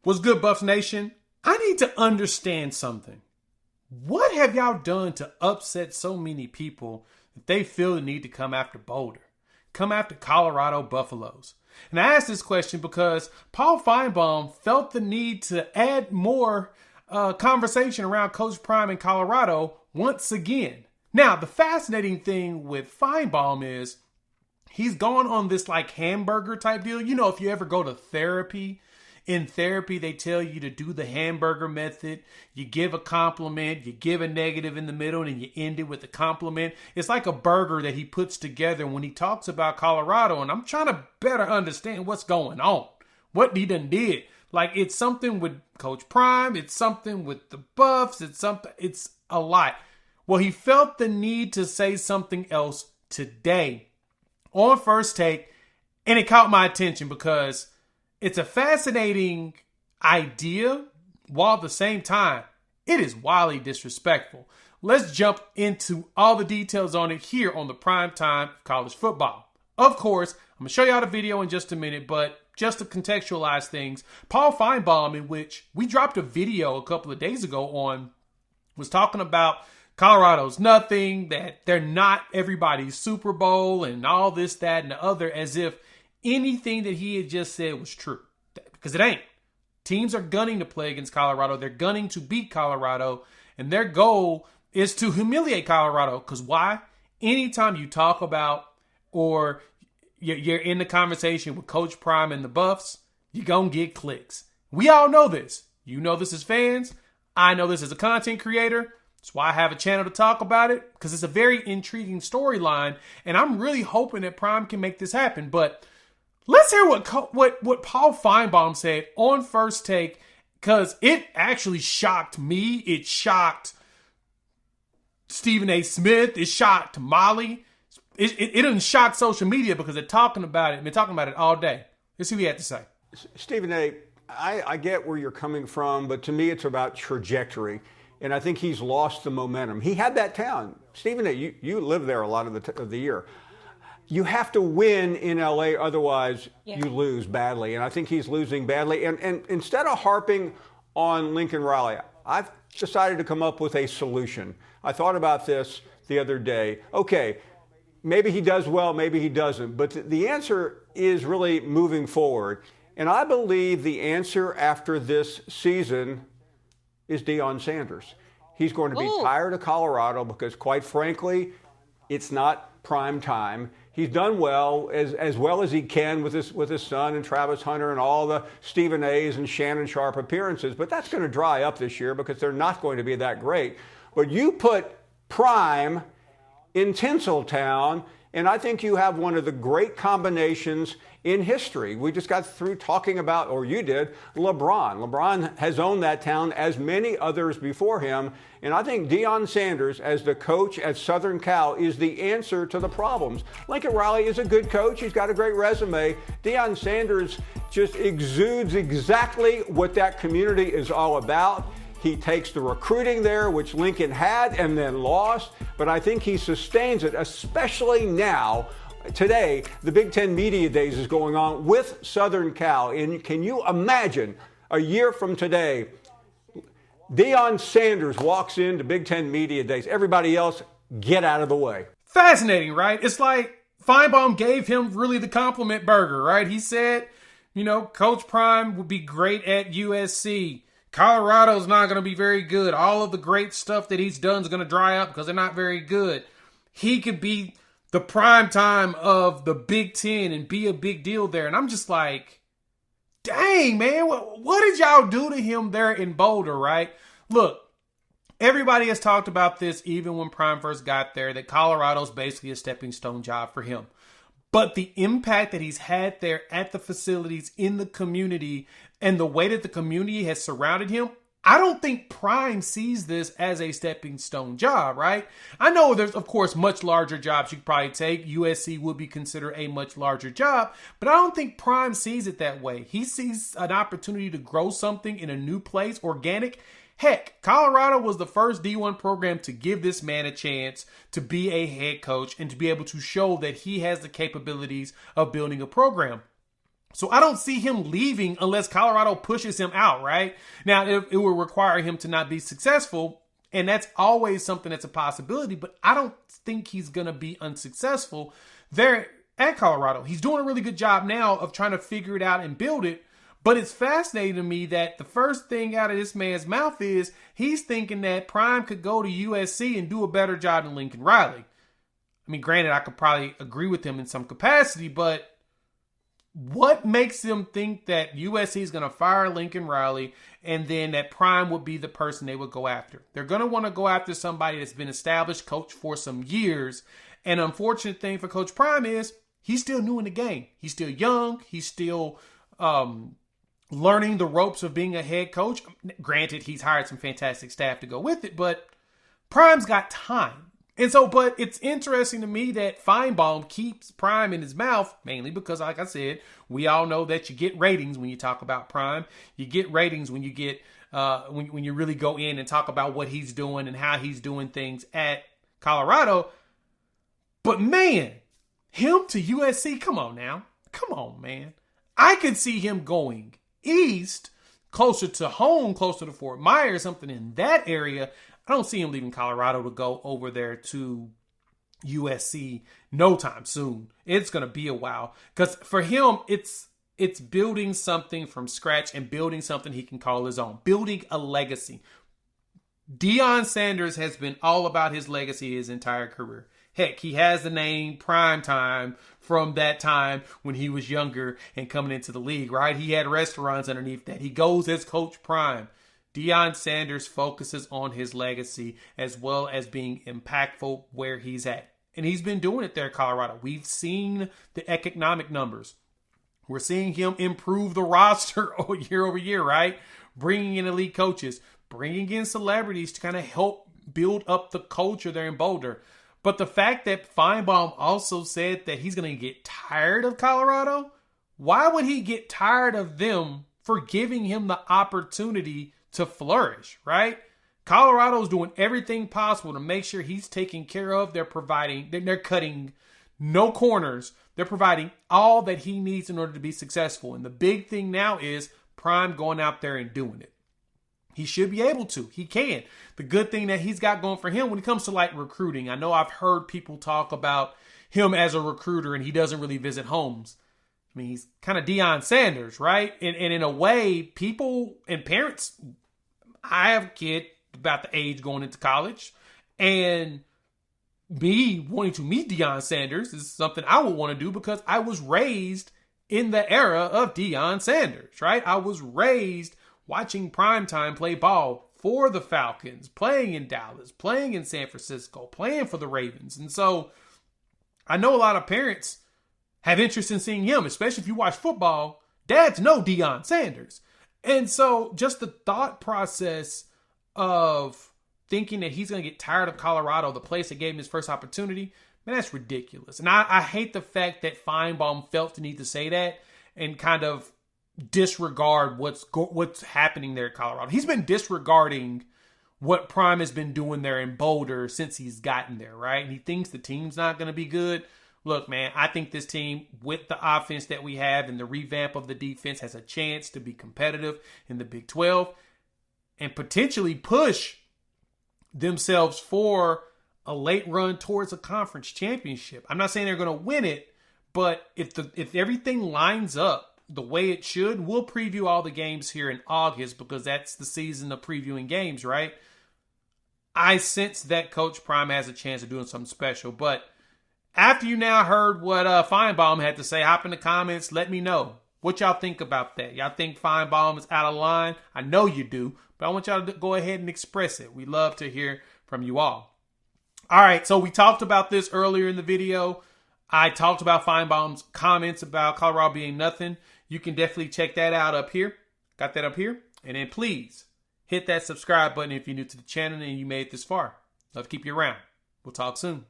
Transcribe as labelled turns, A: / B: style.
A: What's good, Buffs Nation? I need to understand something. What have y'all done to upset so many people that they feel the need to come after Boulder? Come after Colorado Buffaloes? And I ask this question because Paul Finebaum felt the need to add more conversation around Coach Prime in Colorado once again. Now, the fascinating thing with Finebaum is he's gone on this like hamburger type deal. You know, if you ever go to therapy, in therapy, they tell you to do the hamburger method. You give a compliment, you give a negative in the middle, and you end it with a compliment. It's like a burger that he puts together when he talks about Colorado, and I'm trying to better understand what's going on. What he done did. Like, it's something with Coach Prime, it's something with the Buffs, it's a lot. Well, he felt the need to say something else today on First Take, and it caught my attention because it's a fascinating idea, while at the same time, it is wildly disrespectful. Let's jump into all the details on it here on the Prime Time College Football. Of course, I'm going to show y'all the video in just a minute, but just to contextualize things, Paul Finebaum, in which we dropped a video a couple of days ago on, was talking about Colorado's nothing, that they're not everybody's Super Bowl and all this, that, and the other, as if anything that he had just said was true, because it ain't. Teams are gunning to play against Colorado. They're gunning to beat Colorado, and their goal is to humiliate Colorado. Because why? Anytime you talk about or you're in the conversation with Coach Prime and the Buffs, you're going to get clicks. We all know this. You know this as fans. I know this as a content creator. That's why I have a channel to talk about it, because it's a very intriguing storyline, and I'm really hoping that Prime can make this happen. But let's hear what Paul Finebaum said on First Take, because it actually shocked me. It shocked Stephen A. Smith. It shocked Molly. It didn't shock social media because they're talking about it. Been talking about it all day. Let's see what he had to say.
B: Stephen A., I get where you're coming from, but to me it's about trajectory. And I think he's lost the momentum. He had that town. Stephen A., you live there a lot of the year. You have to win in LA, otherwise you lose badly. And I think he's losing badly. And instead of harping on Lincoln Riley, I've decided to come up with a solution. I thought about this the other day. Okay, maybe he does well, maybe he doesn't. But the answer is really moving forward. And I believe the answer after this season is Deion Sanders. He's going to be tired of Colorado because, quite frankly, it's not prime time. He's done well as he can with his son and Travis Hunter and all the Stephen A's and Shannon Sharp appearances. But that's going to dry up this year because they're not going to be that great. But you put Prime in Tinseltown, and I think you have one of the great combinations in history. We just got through talking about, or you did, LeBron. LeBron has owned that town as many others before him. And I think Deion Sanders, as the coach at Southern Cal, is the answer to the problems. Lincoln Riley is a good coach. He's got a great resume. Deion Sanders just exudes exactly what that community is all about. He takes the recruiting there, which Lincoln had and then lost. But I think he sustains it, especially now. Today, the Big Ten Media Days is going on with Southern Cal. And can you imagine a year from today, Deion Sanders walks into Big Ten Media Days. Everybody else, get out of the way.
A: Fascinating, right? It's like Finebaum gave him really the compliment burger, right? He said, Coach Prime would be great at USC. Colorado's not going to be very good. All of the great stuff that he's done is going to dry up because they're not very good. He could be the prime time of the Big Ten and be a big deal there. And I'm just like, dang, man, what did y'all do to him there in Boulder, right? Look, everybody has talked about this even when Prime first got there, that Colorado's basically a stepping stone job for him. But the impact that he's had there at the facilities, in the community, and the way that the community has surrounded him, I don't think Prime sees this as a stepping stone job, right? I know there's, of course, much larger jobs you could probably take. USC would be considered a much larger job, but I don't think Prime sees it that way. He sees an opportunity to grow something in a new place, organic. Heck, Colorado was the first D1 program to give this man a chance to be a head coach and to be able to show that he has the capabilities of building a program. So I don't see him leaving unless Colorado pushes him out, right? Now, it will require him to not be successful, and that's always something that's a possibility, but I don't think he's going to be unsuccessful there at Colorado. He's doing a really good job now of trying to figure it out and build it, but it's fascinating to me that the first thing out of this man's mouth is he's thinking that Prime could go to USC and do a better job than Lincoln Riley. I mean, granted, I could probably agree with him in some capacity, but what makes them think that USC is going to fire Lincoln Riley and then that Prime would be the person they would go after? They're going to want to go after somebody that's been established coach for some years. And unfortunate thing for Coach Prime is he's still new in the game. He's still young. He's still learning the ropes of being a head coach. Granted, he's hired some fantastic staff to go with it, but Prime's got time. And so, but it's interesting to me that Finebaum keeps Prime in his mouth, mainly because, like I said, we all know that you get ratings when you talk about Prime. You get ratings when you get when you really go in and talk about what he's doing and how he's doing things at Colorado. But man, him to USC, come on now. Come on, man. I could see him going east, closer to home, closer to Fort Myers, something in that area. I don't see him leaving Colorado to go over there to USC no time soon. It's going to be a while. Because for him, it's building something from scratch and building something he can call his own. Building a legacy. Deion Sanders has been all about his legacy his entire career. Heck, he has the name Primetime from that time when he was younger and coming into the league, right? He had restaurants underneath that. He goes as Coach Prime. Deion Sanders focuses on his legacy as well as being impactful where he's at. And he's been doing it there in Colorado. We've seen the economic numbers. We're seeing him improve the roster year over year, right? Bringing in elite coaches, bringing in celebrities to kind of help build up the culture there in Boulder. But the fact that Finebaum also said that he's going to get tired of Colorado, why would he get tired of them for giving him the opportunity to flourish, right? Colorado's doing everything possible to make sure he's taken care of. They're cutting no corners. They're providing all that he needs in order to be successful. And the big thing now is Prime going out there and doing it. He should be able to. He can. The good thing that he's got going for him when it comes to like recruiting, I know I've heard people talk about him as a recruiter and he doesn't really visit homes. I mean, he's kind of Deion Sanders, right? And in a way, people and parents, I have a kid about the age going into college, and me wanting to meet Deion Sanders is something I would want to do because I was raised in the era of Deion Sanders, right? I was raised watching Primetime play ball for the Falcons, playing in Dallas, playing in San Francisco, playing for the Ravens. And so I know a lot of parents have interest in seeing him, especially if you watch football. Dads know Deion Sanders. And so just the thought process of thinking that he's going to get tired of Colorado, the place that gave him his first opportunity, man, that's ridiculous. And I hate the fact that Finebaum felt the need to say that and kind of disregard what's happening there at Colorado. He's been disregarding what Prime has been doing there in Boulder since he's gotten there, right? And he thinks the team's not going to be good. Look, man, I think this team, with the offense that we have and the revamp of the defense, has a chance to be competitive in the Big 12 and potentially push themselves for a late run towards a conference championship. I'm not saying they're going to win it, but if everything lines up the way it should, we'll preview all the games here in August because that's the season of previewing games, right? I sense that Coach Prime has a chance of doing something special, but after you now heard what Finebaum had to say, hop in the comments. Let me know what y'all think about that. Y'all think Finebaum is out of line? I know you do, but I want y'all to go ahead and express it. We love to hear from you all. All right, so we talked about this earlier in the video. I talked about Finebaum's comments about Colorado being nothing. You can definitely check that out up here. Got that up here. And then please hit that subscribe button if you're new to the channel and you made it this far. Love to keep you around. We'll talk soon.